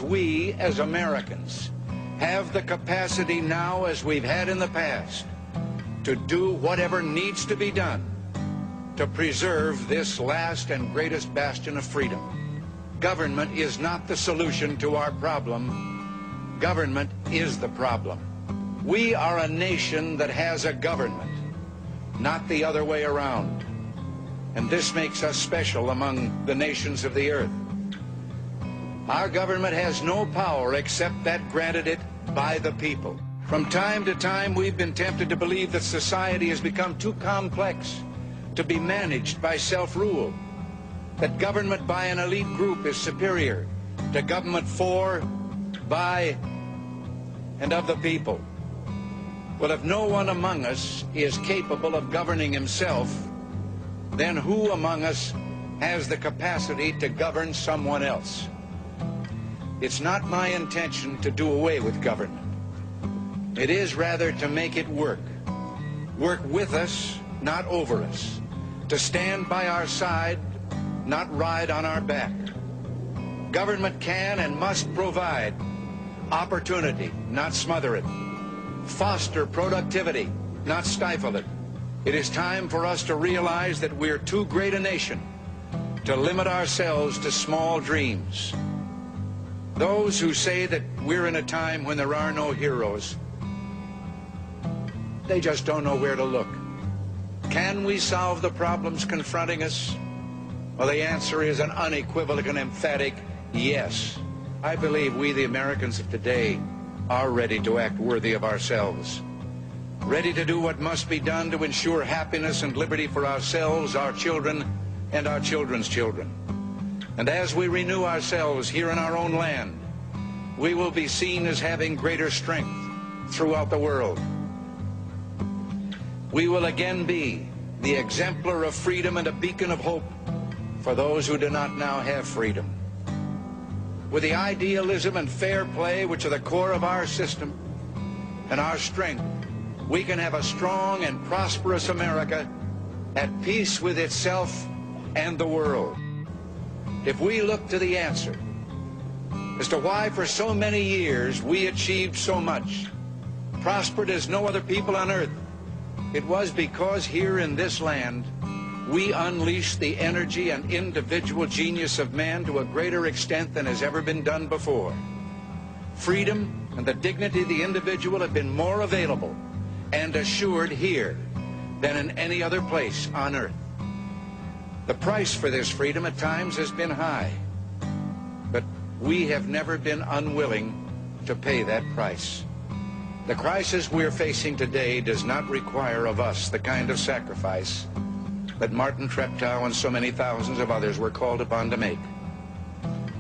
We, as Americans, have the capacity now, as we've had in the past, to do whatever needs to be done to preserve this last and greatest bastion of freedom. Government is not the solution to our problem. Government is the problem. We are a nation that has a government, not the other way around. And this makes us special among the nations of the earth. Our government has no power except that granted it by the people. From time to time, we've been tempted to believe that society has become too complex to be managed by self-rule, that government by an elite group is superior to government for, by, and of the people. Well, if no one among us is capable of governing himself, then who among us has the capacity to govern someone else? It's not my intention to do away with government. It is rather to make it work. Work with us, not over us. To stand by our side, not ride on our back. Government can and must provide opportunity, not smother it. Foster productivity, not stifle it. It is time for us to realize that we're too great a nation to limit ourselves to small dreams. Those who say that we're in a time when there are no heroes, they just don't know where to look. Can we solve the problems confronting us? Well, the answer is an unequivocal and emphatic yes. I believe we, the Americans of today, are ready to act worthy of ourselves. Ready to do what must be done to ensure happiness and liberty for ourselves, our children, and our children's children. And as we renew ourselves here in our own land, we will be seen as having greater strength throughout the world. We will again be the exemplar of freedom and a beacon of hope for those who do not now have freedom. With the idealism and fair play which are the core of our system and our strength, we can have a strong and prosperous America at peace with itself and the world. If we look to the answer as to why for so many years we achieved so much, prospered as no other people on earth, it was because here in this land we unleashed the energy and individual genius of man to a greater extent than has ever been done before. Freedom and the dignity of the individual have been more available and assured here than in any other place on earth. The price for this freedom at times has been high, but we have never been unwilling to pay that price. The crisis we're facing today does not require of us the kind of sacrifice that Martin Treptow and so many thousands of others were called upon to make.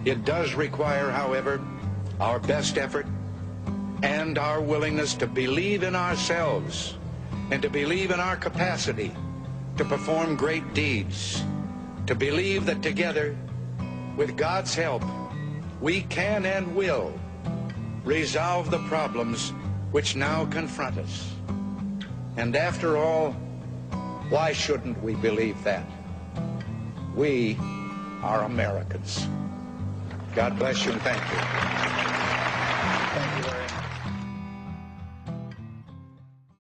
It does require, however, our best effort and our willingness to believe in ourselves and to believe in our capacity to perform great deeds, to believe that together, with God's help, we can and will resolve the problems which now confront us. And after all, why shouldn't we believe that? We are Americans. God bless you and thank you. Thank you very much.